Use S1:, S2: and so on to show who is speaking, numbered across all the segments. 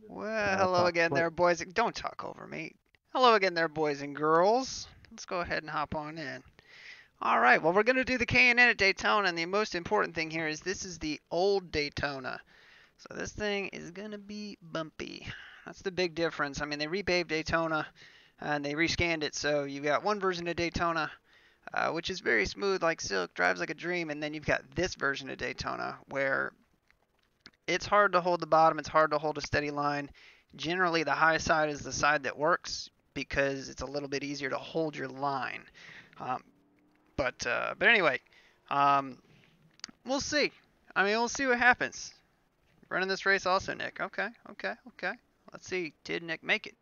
S1: Well, hello again there, boys. Don't talk over me. Hello again there, boys and girls. Let's go ahead and hop on in. All right, well, we're going to do the K&N at Daytona, and the most important thing here is this is the old Daytona. So this thing is going to be bumpy. That's the big difference. I mean, they repaved Daytona, and they rescanned it, so you've got one version of Daytona, which is very smooth like silk, drives like a dream, and then you've got this version of Daytona, where it's hard to hold the bottom, it's hard to hold a steady line. Generally, the high side is the side that works because it's a little bit easier to hold your line. Um, but anyway, um, we'll see. I mean, we'll see what happens. Running this race also, Nick. Okay. Let's see. Did Nick make it?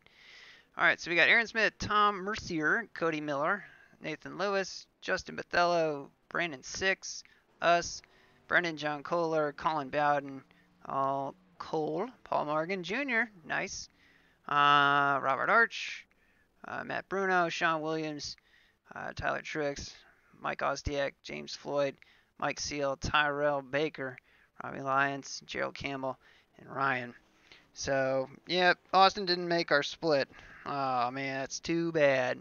S1: All right, so we got Aaron Smith, Tom Mercier, Cody Miller, Nathan Lewis, Justin Bathello, Brandon Six, us, Brendan John Kohler, Colin Bowden, Cole, Paul Morgan Jr., nice, Robert Arch, Matt Bruno, Sean Williams, Tyler Trix, Mike Osdiak, James Floyd, Mike Seal, Tyrell Baker, Robbie Lyons, Gerald Campbell, and Ryan. So, yeah, Austin didn't make our split. Oh, man, that's too bad.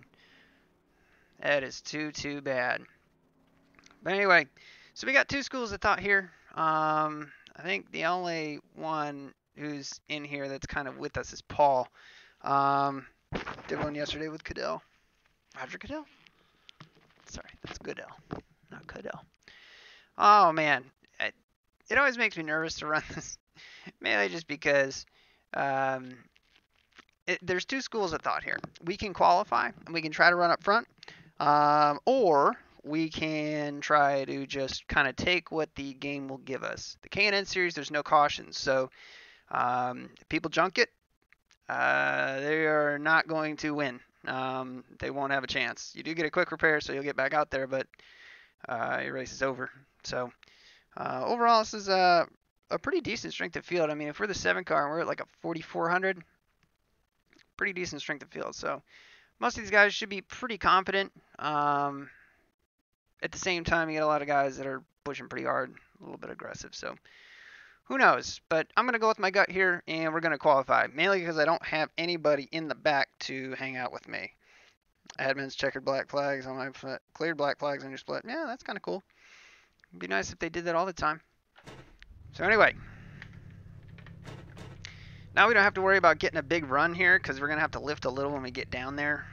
S1: That is too bad. But anyway, so we got two schools of thought here. I think the only one who's in here that's kind of with us is Paul. Did one yesterday with Cadell. Roger Cadell? Sorry, that's Goodell, not Cadell. Oh, man. It always makes me nervous to run this, mainly just because there's two schools of thought here. We can qualify, and we can try to run up front, or we can try to just kind of take what the game will give us. The K&N series, there's no cautions, so if people junk it, they are not going to win. They won't have a chance. You do get a quick repair, so you'll get back out there, but your race is over. So overall, this is a pretty decent strength of field. I mean, if we're the 7 car and we're at like a 4,400, pretty decent strength of field. So most of these guys should be pretty competent. At the same time, you get a lot of guys that are pushing pretty hard, a little bit aggressive. So who knows? But I'm going to go with my gut here, and we're going to qualify, mainly because I don't have anybody in the back to hang out with me. Admins checkered black flags on my foot, cleared black flags on your split. Yeah, that's kind of cool. It'd be nice if they did that all the time. So anyway, now we don't have to worry about getting a big run here because we're going to have to lift a little when we get down there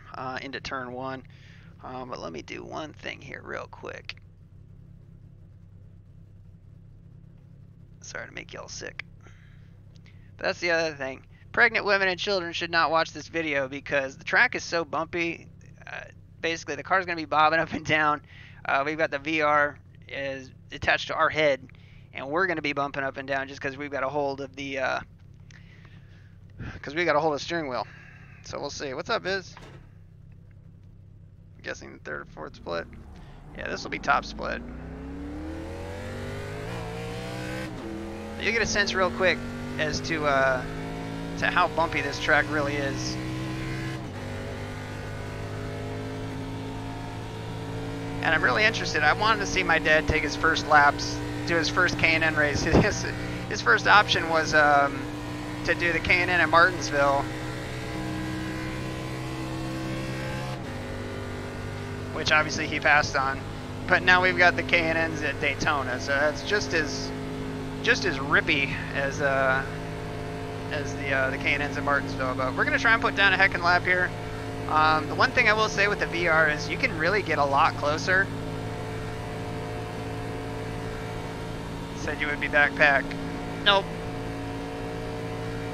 S1: into turn 1. But let me do one thing here real quick. Sorry to make y'all sick. But that's the other thing. Pregnant women and children should not watch this video because the track is so bumpy. Basically, the car's going to be bobbing up and down. We've got the VR is attached to our head, and we're going to be bumping up and down just because we've got a hold of the steering wheel. So we'll see. What's up, Biz? I'm guessing the 3rd or 4th split. Yeah, this will be top split. You get a sense real quick as to how bumpy this track really is. And I'm really interested. I wanted to see my dad take his first laps, do his first K&N race. His first option was to do the K&N at Martinsville, which obviously he passed on. But now we've got the K&Ns at Daytona, so that's just as rippy as the K&Ns at Martinsville. But we're gonna try and put down a heckin' lap here. The one thing I will say with the VR is you can really get a lot closer. Said you would be backpack. Nope.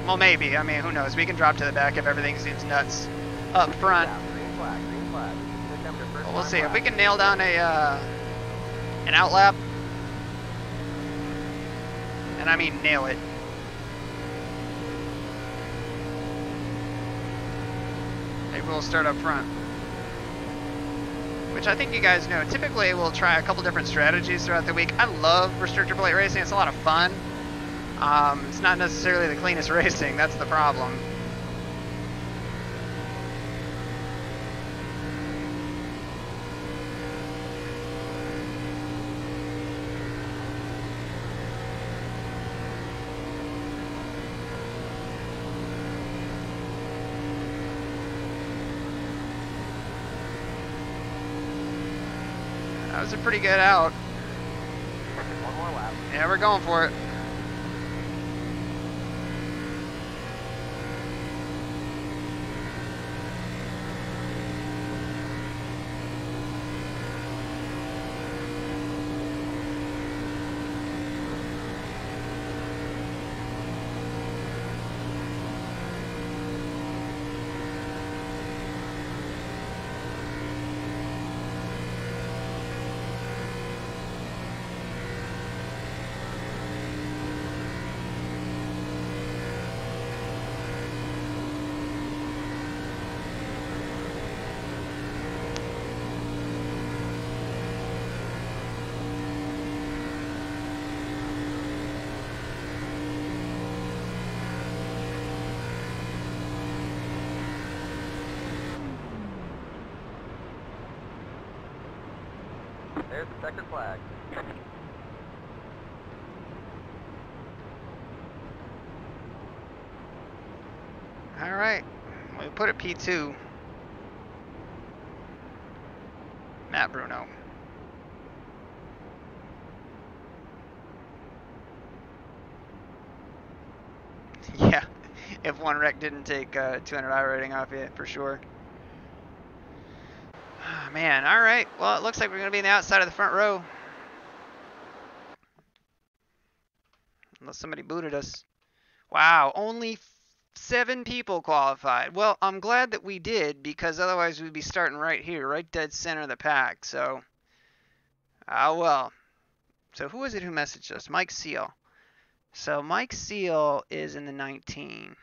S1: Well, maybe. I mean, who knows? We can drop to the back if everything seems nuts up front.
S2: Green flag, green flag.
S1: Well, we'll see if we can nail down an outlap. And I mean nail it. Maybe we'll start up front. Which I think you guys know. Typically we'll try a couple different strategies throughout the week. I love restrictor plate racing. It's a lot of fun. It's not necessarily the cleanest racing. That's the problem. That was a pretty good out.
S2: One more lap.
S1: Yeah, we're going for it.
S2: There's the checkered flag.
S1: All right, we put it P2. Matt Bruno. Yeah, if one wreck didn't take 200 I rating off you, for sure. Oh, man, all right. Well, it looks like we're going to be in the outside of the front row. Unless somebody booted us. Wow, only 7 people qualified. Well, I'm glad that we did, because otherwise we'd be starting right here, right dead center of the pack. So, well. So who was it who messaged us? Mike Seal. So Mike Seal is in the 19.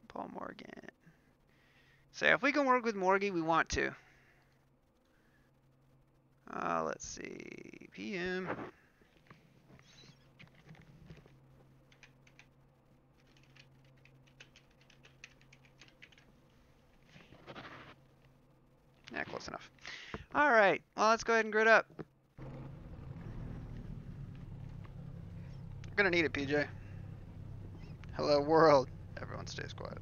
S1: Paul Morgan. So if we can work with Morgie, we want to. Let's see. PM. Yeah, close enough. All right. Well, let's go ahead and grid up. We're going to need it, PJ. Hello, world. Everyone stays quiet.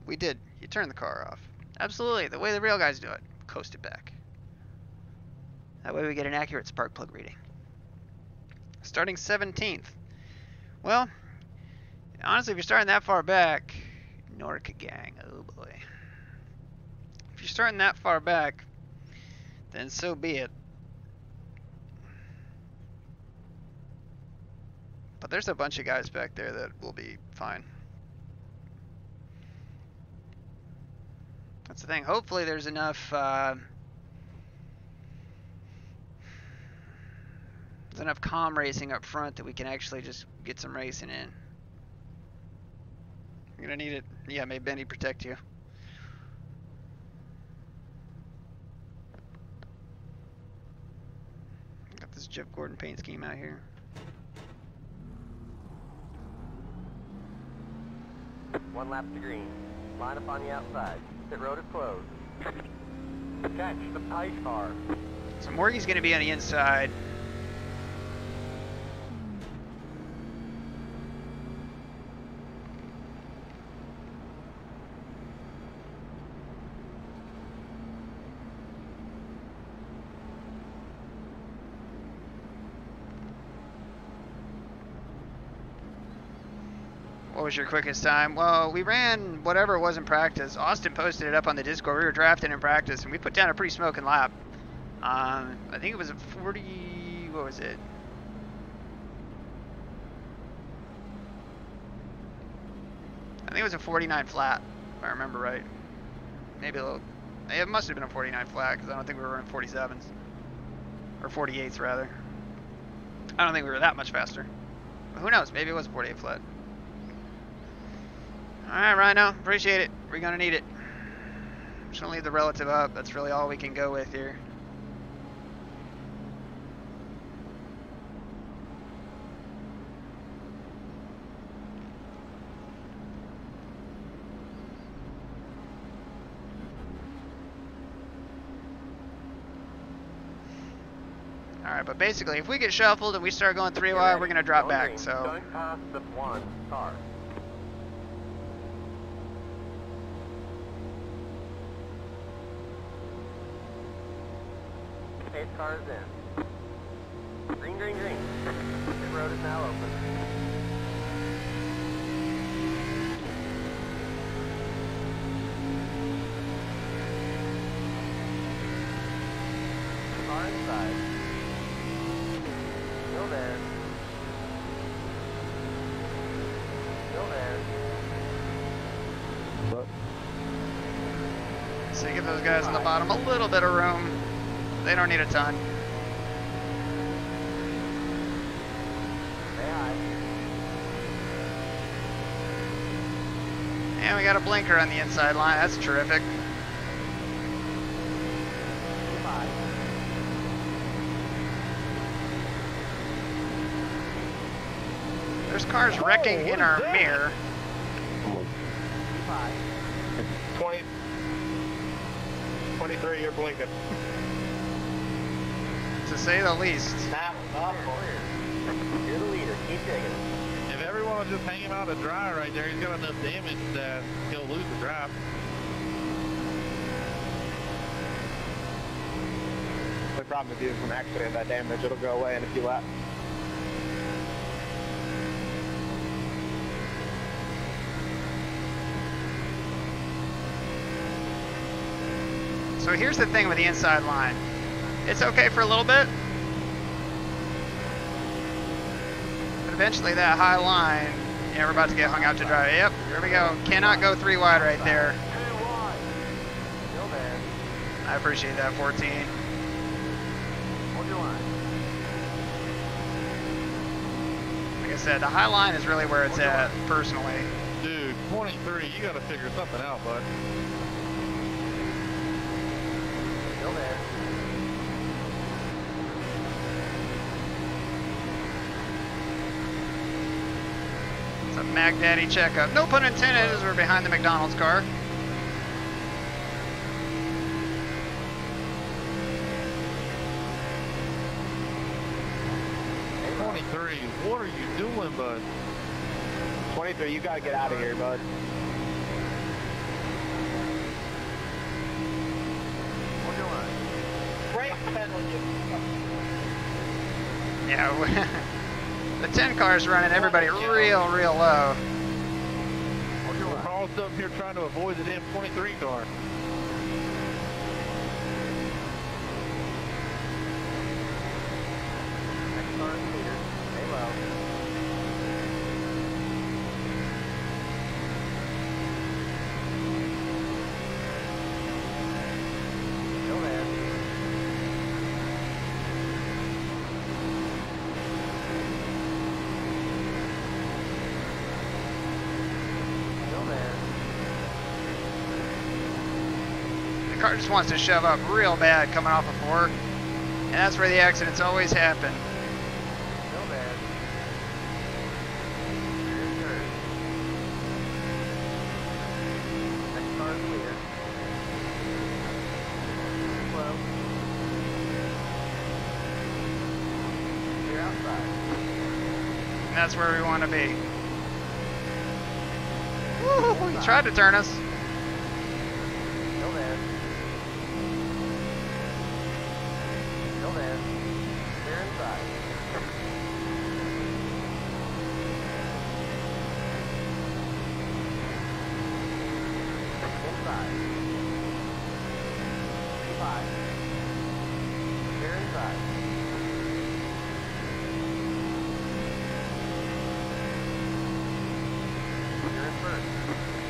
S1: We did. You turned the car off. Absolutely. The way the real guys do it. Coast it back. That way we get an accurate spark plug reading. Starting 17th. Well, honestly, if you're starting that far back, Norca gang, oh boy. If you're starting that far back, then so be it. But there's a bunch of guys back there that will be fine. That's the thing. Hopefully there's enough calm racing up front that we can actually just get some racing in. You're gonna need it. Yeah, may Benny protect you. Got this Jeff Gordon paint scheme out here.
S2: One lap to green. Line up on the outside. Pit road is closed. Catch the ice car.
S1: So Morgie's gonna be on the inside. What was your quickest time? Well, we ran whatever it was in practice. Austin posted it up on the Discord. We were drafting in practice, and we put down a pretty smoking lap. I think it was a 40... What was it? I think it was a 49 flat, if I remember right. Maybe a little... It must have been a 49 flat, because I don't think we were running 47s. Or 48s, rather. I don't think we were that much faster. But who knows? Maybe it was a 48 flat. Alright, Rhino. Appreciate it. We're going to need it. Just going to leave the relative up. That's really all we can go with here. Alright, but basically, if we get shuffled and we start going 3 wide, we're going to drop
S2: Going
S1: back,
S2: green.
S1: so...
S2: Going past the one car. Pace car is in. Green, green, green. The road is now open. Car inside. Still there. Still there.
S3: But
S1: So give those guys on the bottom a little bit of room. They don't need a ton.
S2: Say hi.
S1: And we got a blinker on the inside line. That's terrific.
S2: Goodbye.
S1: There's cars wrecking in our mirror.
S2: Goodbye.
S3: 20, 23, you're blinking.
S1: To say the least.
S3: That was awful.
S2: You're the leader. Keep digging.
S3: If everyone was just hanging out to dry right there, he's got enough damage that he'll lose the drive. The problem with you is from accident, that damage, it'll go away in a few laps.
S1: So here's the thing with the inside line. It's okay for a little bit. But eventually that high line, yeah, we're about to get hung out to dry. Yep, here we go. Cannot go 3 wide right there.
S2: 2 wide. Still there.
S1: I appreciate that, 14.
S2: Hold your line.
S1: Like I said, the high line is really where it's at, personally.
S3: Dude, 23, you gotta figure something out, bud.
S2: Still there.
S1: It's a Mac Daddy checkup. No pun intended, as we're behind the McDonald's car.
S2: Hey,
S3: 23, what are you doing, bud? 23, you gotta get out of here, bud.
S2: hold your line.
S3: Brake pedal,
S1: Yeah, the 10 car's running everybody real low.
S2: Hold your
S3: We're
S2: line.
S3: all up here trying to avoid the damn 23 car.
S2: Next car is leader. Stay low. Still there. Still there.
S1: The car just wants to shove up real bad coming off of 4. And that's where the accidents always happen.
S2: Still there. Rear is third. Next car is leader. Slow. Clear outside.
S1: And that's where we want to be. Woo, he tried to turn us.
S2: Still there. Still there. Clear inside. Inside. 5. Clear inside. You're in first.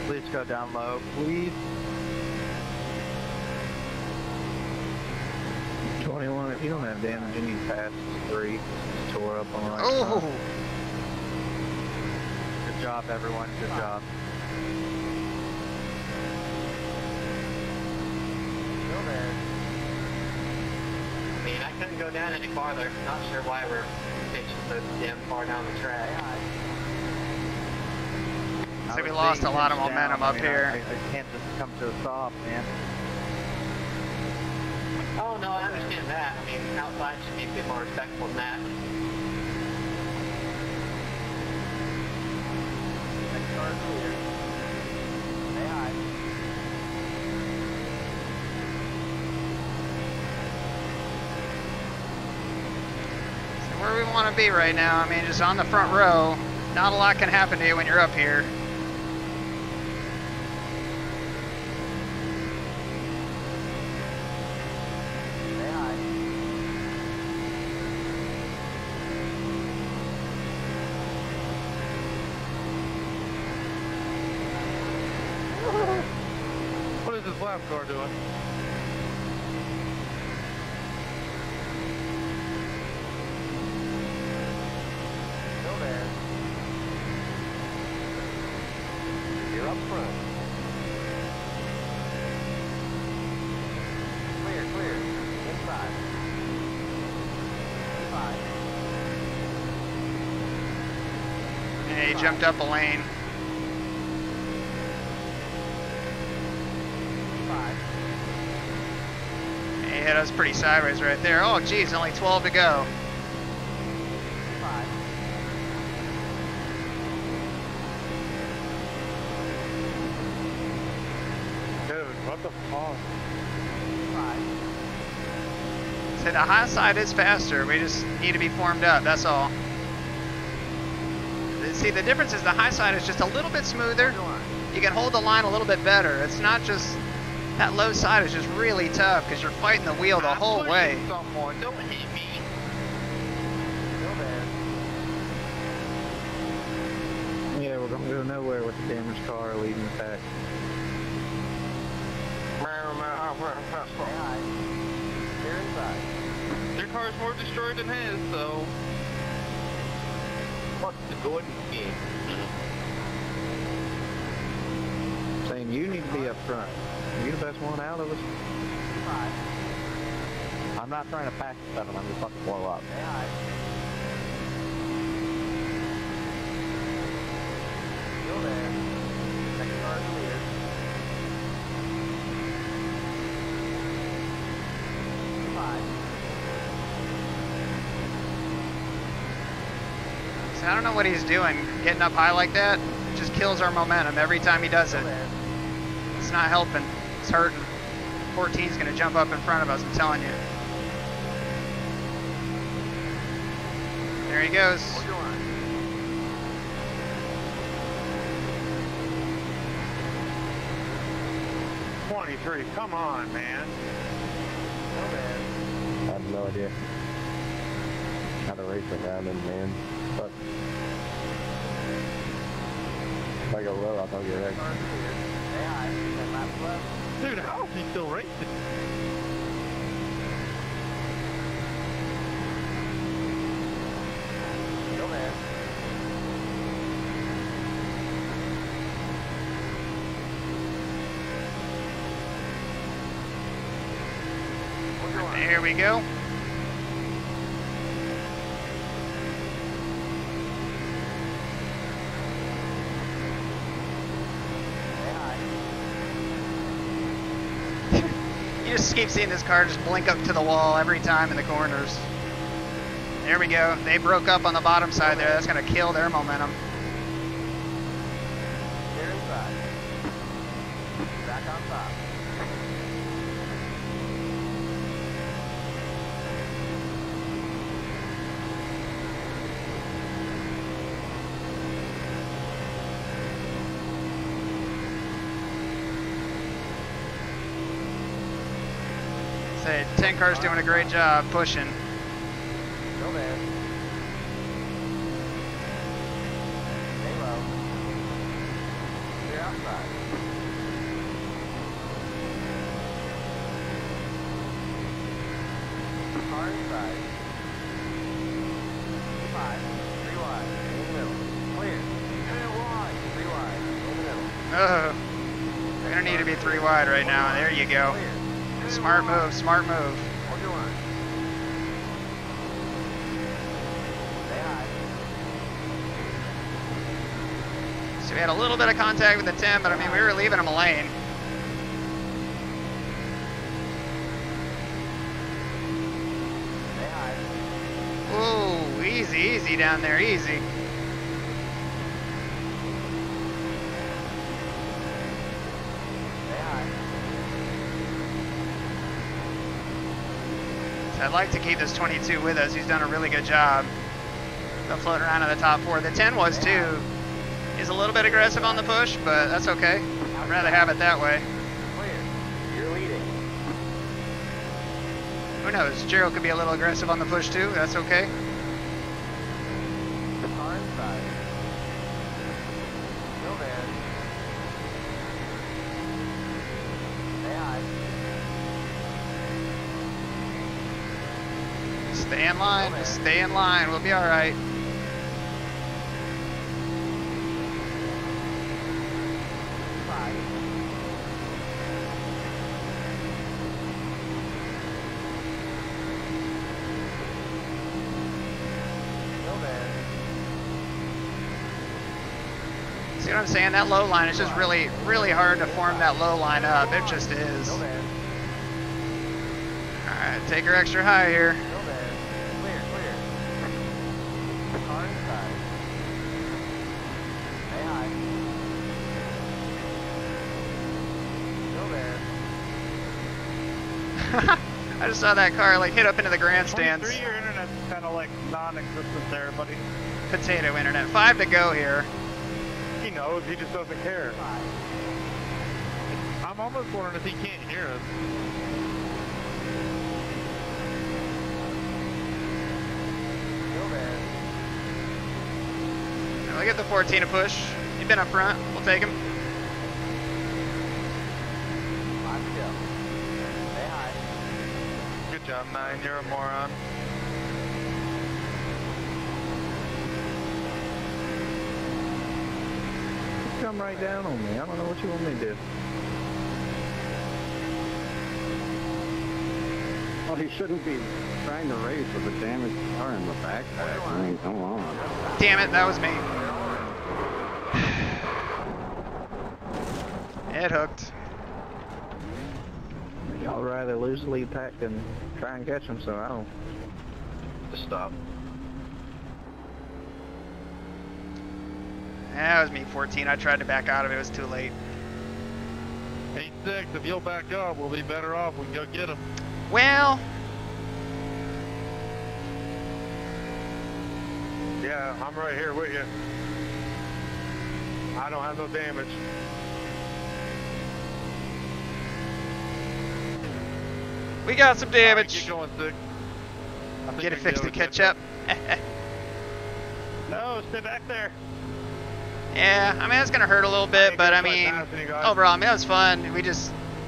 S3: Please go down low, please. 21, if you don't have damage, you need to pass 3. Tore up on the right
S1: Oh,
S3: side. Good job, everyone. Good job.
S2: Still there.
S4: I mean, I couldn't go down any farther. Not sure why we're pitching so damn far down the track.
S1: so we lost a lot of momentum up here.
S3: I can't just come to a stop, man.
S4: Oh no, I understand that. that. I mean, outside should be a bit more respectful than that.
S2: Next car clear. Say hi.
S1: So where we want to be right now, I mean, just on the front row. Not a lot can happen to you when you're up here.
S2: Say hi.
S3: What is this lap car doing?
S2: Still there. You're up front. Clear, clear. Inside. 5.
S1: Yeah, he jumped up a lane.
S2: 5.
S1: He hit us pretty sideways right there. Oh, geez, only 12 to go.
S2: 5.
S3: Dude, what the fuck?
S2: 5.
S1: So the high side is faster. We just need to be formed up. That's all. See, the difference is the high side is just a little bit smoother. You can hold the line a little bit better. It's not just that low side is just really tough because you're fighting the wheel the whole way.
S3: Someone, don't hit me.
S2: Still there.
S5: Yeah, we're gonna go nowhere with the damaged car leading the pack.
S2: Say hi. Clear inside.
S3: Your car's more destroyed than his, so.
S5: What's the Gordon kid? Saying you need to be up front. You're the best one out of us.
S2: 5.
S5: I'm not trying to pass you something, I'm just fucking blow up.
S2: Say hi. Still there. Next car clear. 5.
S1: So I don't know what he's doing. Getting up high like that, it just kills our momentum every time he does it.
S2: Still there.
S1: It's not helping. It's hurting. 14's going to jump up in front of us, I'm telling you. There he goes.
S2: Hold your line.
S3: 23, come on, man.
S2: Still there.
S5: I have no idea how to race around him, man. But if I go low, I'll probably get wrecked.
S2: Car clear. Say hi. 10 laps left.
S3: Dude, how is he still racing?
S2: Still there. Hold your line.
S1: There we go.
S2: Say hi.
S1: You just keep seeing this car just blink up to the wall every time in the corners. There we go. They broke up on the bottom side there. That's going to kill their momentum.
S2: Clear inside. Back on top.
S1: Say, 10 car's doing a great job pushing.
S2: Still there. Stay low. Clear outside. Car inside. 5. 3 wide. In the middle. Clear. 2 wide. 3 wide. In the middle.
S1: Oh, we don't need to be 3 wide right now. There you go.
S2: Clear. 2
S1: Smart
S2: wide.
S1: move, smart move.
S2: Hold your line. Say hi.
S1: So we had a little bit of contact with the 10, but I mean, we were leaving him a lane. easy, easy down there, easy. So I'd like to keep this 22 with us. He's done a really good job. Still floating around in the top 4. The 10 was too. He's a little bit aggressive on the push, but that's okay. I'd rather have it that way.
S2: Clear. You're leading.
S1: Who knows? Gerald could be a little aggressive on the push too. That's okay.
S2: Car inside. Still there. Stay high.
S1: Stay in line. Just stay in line. We'll be all right. See what I'm saying? That low line is just really, really hard to form that low line up. It just is. All right, take her extra high here.
S2: Clear. Car inside. Stay high. Still there.
S1: I just saw that car like hit up into the grandstands.
S3: 23, your internet's kind of like non-existent there, buddy.
S1: Potato internet. 5 to go here.
S3: He knows, he just doesn't care. I'm almost wondering if he can't hear us.
S2: Still there.
S1: Look at the 14 to push. He's been up front. We'll take him.
S2: 5 to go. Stay high.
S3: Good job, 9. You're a moron.
S5: Come right down on me. I don't know what you want me to do. Well, he shouldn't be trying to race with a damaged car in the backpack. I mean, come on.
S1: Damn it, that was me. It hooked.
S5: Y'all rather lose the lead pack than try and catch him, so I don't. Just stop.
S1: That was me, 14. I tried to back out of it. It was too late.
S3: 8-6, if you'll back up, we'll be better off. We can go get him.
S1: Well,
S3: Yeah, I'm right here with you. I don't have no damage.
S1: we got some damage.
S3: Keep going, 6.
S1: Get it fixed to catch up.
S3: No, stay back there.
S1: Yeah, I mean, it's going to hurt a little bit, but I mean, overall, I mean, it was fun.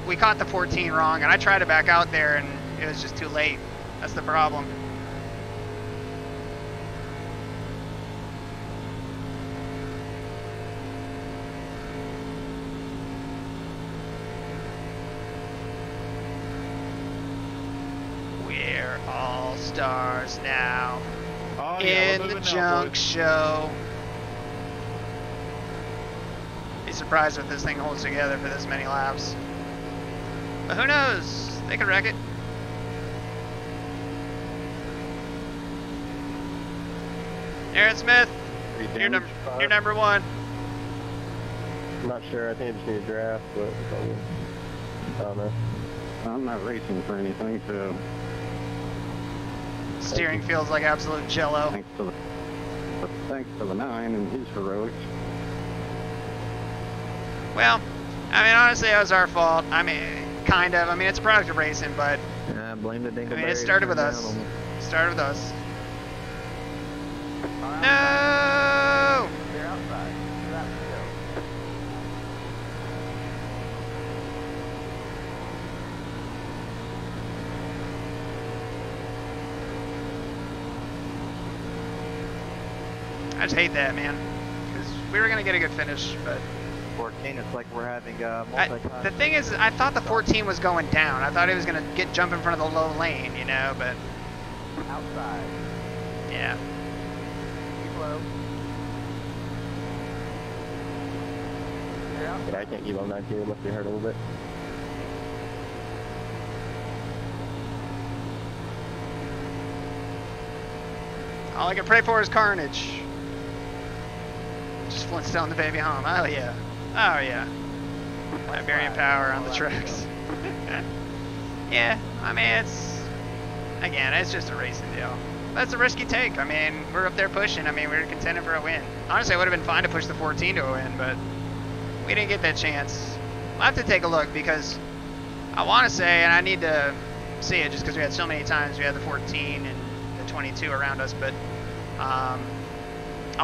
S1: We caught the 14 wrong, and I tried to back out there, and it was just too late. That's the problem. We're all stars now in the junk show. Be surprised if this thing holds together for this many laps. But who knows? They could wreck it. Aaron Smith, you're number 1.
S5: I'm not sure. I think I just need a draft, but I don't know. I'm not racing for anything, so.
S1: Steering feels like absolute jello.
S5: Thanks to the 9 and his heroics.
S1: Well, I mean, honestly, that was our fault. I mean, kind of. I mean, it's a product of racing, but
S5: I blame the Dingleberry.
S1: I mean, it started with us. It started with us. No!
S2: They're outside. Left to go.
S1: I just hate that, man. Because we were going to get a good finish, but
S5: 14, it's like we're having
S1: the thing is, I thought the 14 was going down. I thought he was going to jump in front of the low lane, you know, but
S2: Outside.
S1: yeah.
S2: Keep low. They're outside.
S5: Yeah, I can't keep on 19. It must be hurt a little bit.
S1: All I can pray for is carnage. Just Flintstone the baby home. Oh yeah. Oh yeah. Liberian power on the trucks. Yeah, I mean it's just a racing deal. That's a risky take. I mean, we're up there pushing. I mean, we were contending for a win. Honestly, it would have been fine to push the 14 to a win, but we didn't get that chance. I'll have to take a look because I want to say, and I need to see it just because we had so many times we had the 14 and the 22 around us, but I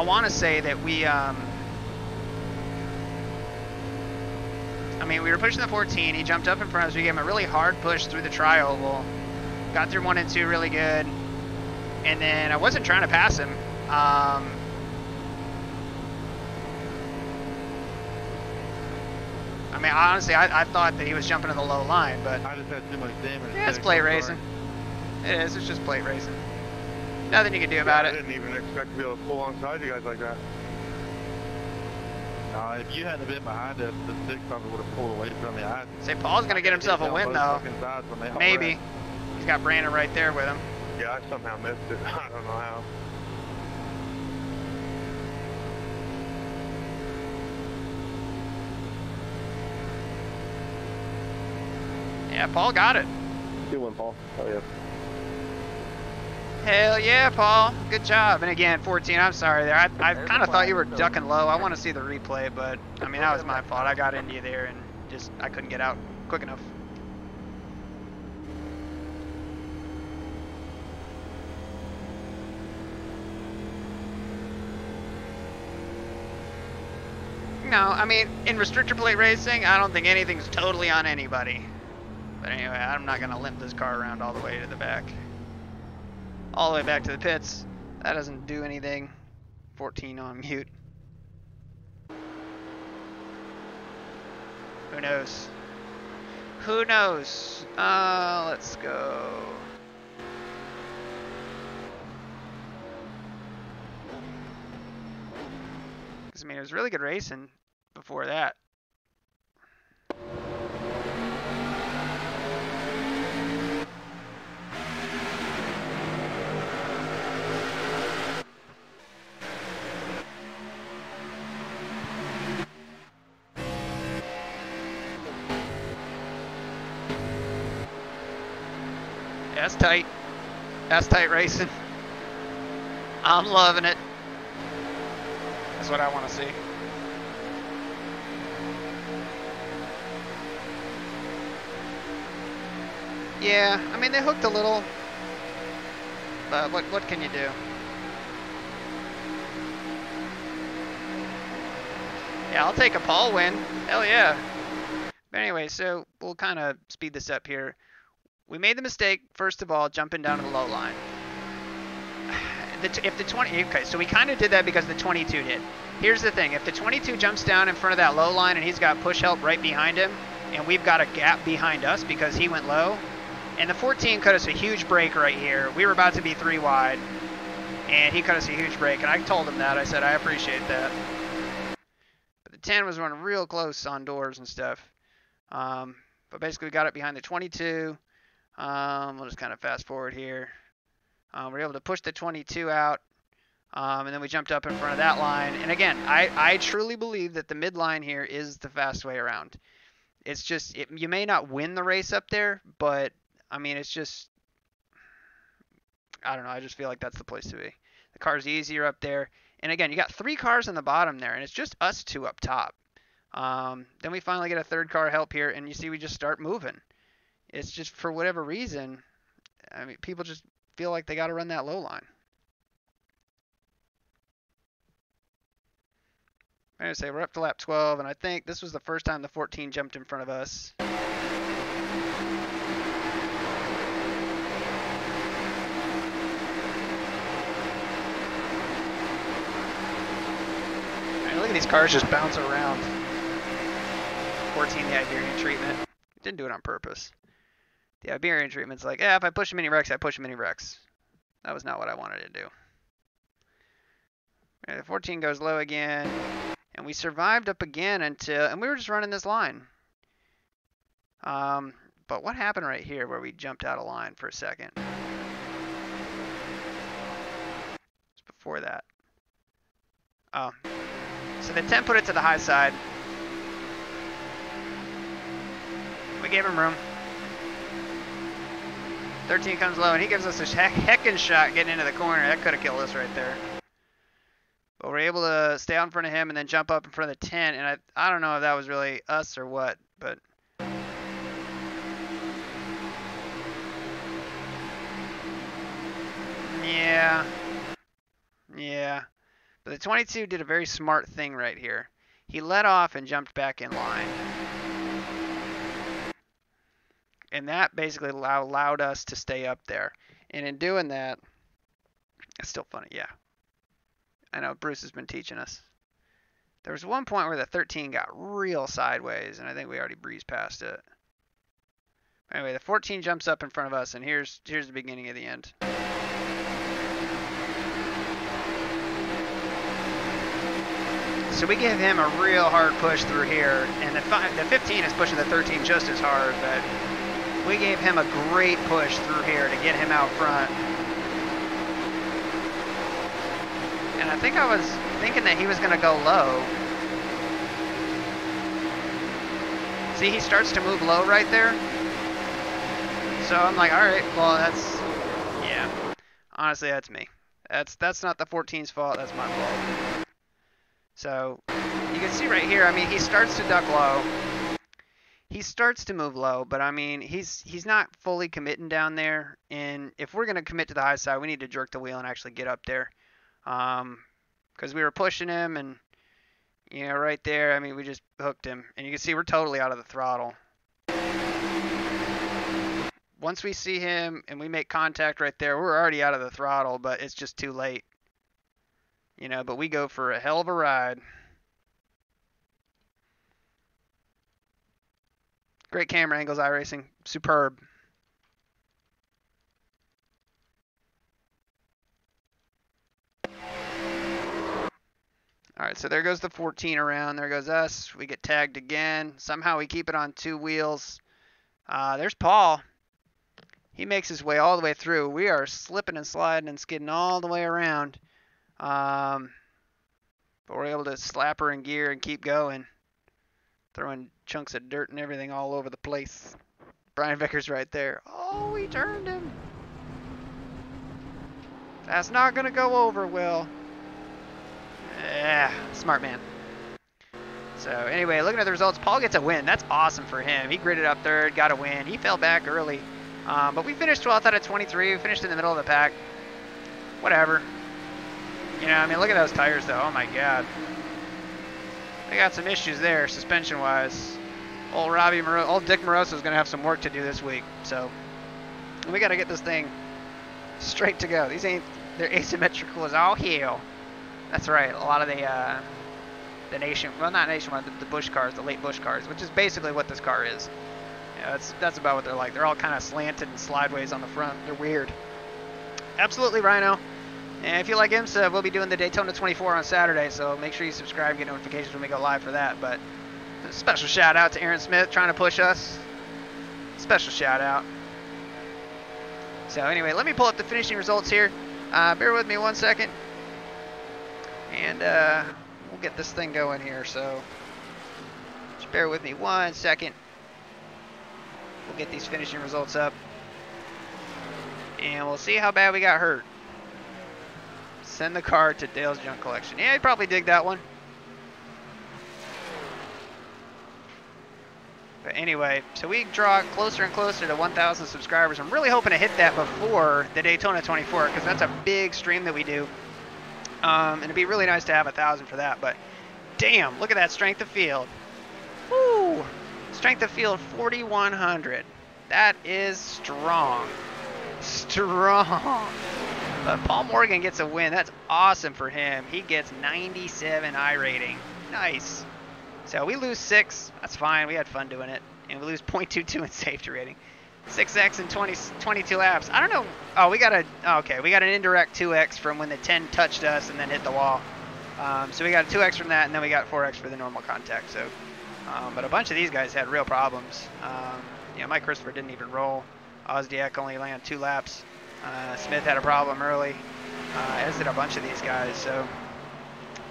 S1: want to say that we, I mean, we were pushing the 14. He jumped up in front of us. We gave him a really hard push through the tri oval. Got through 1 and 2 really good. And then I wasn't trying to pass him. I mean, honestly, I thought that he was jumping to the low line, but
S3: I just had too much damage.
S1: yeah, it's plate racing. It is. It's just plate racing. Nothing you can do about
S3: I
S1: it.
S3: didn't even expect to be able to pull alongside you guys like that. If you hadn't been behind us, the 6 probably would have pulled away from me.
S1: Say Paul's going to get himself a win, though. Maybe. He's got Brandon right there with him.
S3: Yeah, I somehow missed it. I don't know how.
S1: Yeah, Paul got it.
S5: Good one, Paul. Oh, yeah.
S1: Hell yeah, Paul. Good job. And again, 14, I'm sorry there. I kind of thought you were ducking low. I want to see the replay, but, I mean, that was my fault. I got into you there and just, I couldn't get out quick enough. No, I mean, in restrictor plate racing, I don't think anything's totally on anybody. But anyway, I'm not going to limp this car around all the way to the back. All the way back to the pits. That doesn't do anything. 14 on mute. Who knows? Who knows? Let's go. I mean, it was really good racing before that. Yeah, that's tight. That's tight racing. I'm loving it. That's what I want to see. Yeah, I mean, they hooked a little, but what can you do? Yeah, I'll take a Paul win. Hell yeah. But anyway, so we'll kind of speed this up here. We made the mistake, first of all, jumping down to the low line. If the 20, okay, so we kind of did that because the 22 did. Here's the thing, if the 22 jumps down in front of that low line and he's got push help right behind him, and we've got a gap behind us because he went low, and the 14 cut us a huge break right here. We were about to be 3 wide, and he cut us a huge break, and I told him that. I said, I appreciate that. But the 10 was running real close on doors and stuff. But basically we got it behind the 22. We'll just kind of fast forward here. We were able to push the 22 out, and then we jumped up in front of that line. And again, I truly believe that the midline here is the fast way around. It's just, you may not win the race up there, but, I mean, it's just, I don't know, I just feel like that's the place to be. The car's easier up there. And again, you got 3 cars on the bottom there, and it's just us 2 up top. Then we finally get a 3rd car help here, and you see we just start moving. It's just, for whatever reason, I mean, people just feel like they got to run that low line. I'm going to say we're up to lap 12, and I think this was the first time the 14 jumped in front of us. And look at these cars just bouncing around. 14, the Iberian treatment. Didn't do it on purpose. The Iberian treatment's like, yeah, if I push him any wrecks, I push him any wrecks. That was not what I wanted to do. The 14 goes low again. And we survived up again until, and we were just running this line. But what happened right here where we jumped out of line for a second? before that? Oh. So the 10 put it to the high side. We gave him room. 13 comes low, and he gives us a heckin' shot getting into the corner. That could have killed us right there. But we're able to stay out in front of him and then jump up in front of the 10. And I don't know if that was really us or what, but... Yeah. Yeah. But the 22 did a very smart thing right here. He let off and jumped back in line. And that basically allowed us to stay up there. And in doing that, it's still funny, yeah. I know Bruce has been teaching us. There was one point where the 13 got real sideways, and I think we already breezed past it. Anyway, the 14 jumps up in front of us, and here's the beginning of the end. So we give him a real hard push through here, and the 15 is pushing the 13 just as hard, but we gave him a great push through here to get him out front. And I think I was thinking that he was going to go low. See, he starts to move low right there. So I'm like, all right, well, that's, yeah. Honestly, that's me. That's not the 14's fault, that's my fault. So you can see right here, I mean, he starts to duck low. He starts to move low, but I mean, he's not fully committing down there. And if we're going to commit to the high side, we need to jerk the wheel and actually get up there. Because we were pushing him, and, you know, right there, I mean, we just hooked him. And you can see we're totally out of the throttle. Once we see him and we make contact right there, we're already out of the throttle, but it's just too late. You know, but we go for a hell of a ride. Great camera angles, iRacing. Superb. All right, so there goes the 14 around. There goes us. We get tagged again. Somehow we keep it on 2 wheels. There's Paul. He makes his way all the way through. We are slipping and sliding and skidding all the way around. But we're able to slap her in gear and keep going. Throwing chunks of dirt and everything all over the place. Brian Vickers right there. Oh, we turned him. That's not going to go over, Will. Yeah, smart man. So anyway, looking at the results, Paul gets a win. That's awesome for him. He gridded up third, got a win. He fell back early. But we finished 12th out of 23. We finished in the middle of the pack. Whatever. You know, I mean, look at those tires, though. Oh, my God. They got some issues there, suspension-wise. Old Dick Moroso's going to have some work to do this week. So we got to get this thing straight to go. They're asymmetrical as all hell. That's right. A lot of the not nationwide, the Busch cars, the late Busch cars, which is basically what this car is. Yeah, that's about what they're like. They're all kind of slanted and slideways on the front. They're weird. Absolutely, Rhino. And if you like IMSA, we'll be doing the Daytona 24 on Saturday, so make sure you subscribe and get notifications when we go live for that. But a special shout out to Aaron Smith trying to push us. Special shout out. So anyway, let me pull up the finishing results here. Bear with me 1 second. And we'll get this thing going here. So just bear with me 1 second. We'll get these finishing results up. And we'll see how bad we got hurt. Send the car to Dale's Junk Collection. Yeah, he'd probably dig that one. But anyway, so we draw closer and closer to 1,000 subscribers. I'm really hoping to hit that before the Daytona 24 because that's a big stream that we do. And it'd be really nice to have 1,000 for that. But damn, look at that strength of field. Woo! Strength of field 4,100. That is strong. Strong. But Paul Morgan gets a win. That's awesome for him. He gets 97 iRating. Nice. So we lose 6. That's fine. We had fun doing it. And we lose 0.22 in safety rating. 6x in 22 laps. I don't know. Oh, we got an indirect 2x from when the 10 touched us and then hit the wall. So we got a 2x from that, and then we got 4x for the normal contact. So, but a bunch of these guys had real problems. You know, Mike Christopher didn't even roll. Ozdiak only landed 2 laps. Smith had a problem early. Exited a bunch of these guys. So,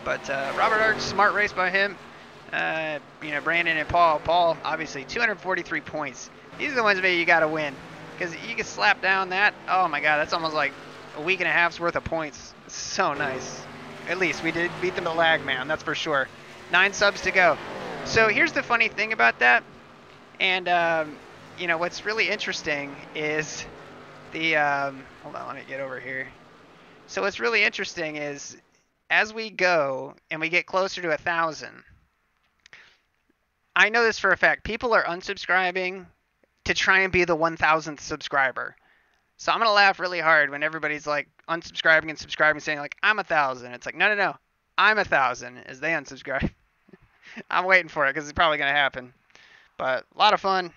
S1: but Robert Arch, smart race by him. Brandon and Paul. Paul, obviously, 243 points. These are the ones maybe you got to win. Because you can slap down that. Oh my God, that's almost like a week and a half's worth of points. So nice. At least we did beat them to lag, man. That's for sure. 9 subs to go. So here's the funny thing about that. And, what's really interesting is the, hold on, let me get over here. So what's really interesting is as we go and we get closer to 1,000, I know this for a fact. People are unsubscribing to try and be the 1,000th subscriber. So I'm going to laugh really hard when everybody's like unsubscribing and subscribing, saying like, I'm 1,000. It's like, no. I'm 1,000 as they unsubscribe. I'm waiting for it because it's probably going to happen. But a lot of fun.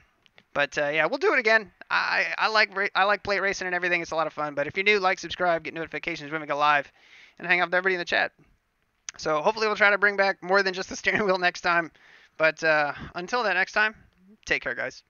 S1: But yeah, we'll do it again. I like plate racing and everything. It's a lot of fun. But if you're new, like, subscribe, get notifications when we go live, and hang out with everybody in the chat. So hopefully we'll try to bring back more than just the steering wheel next time. But until that next time, take care, guys.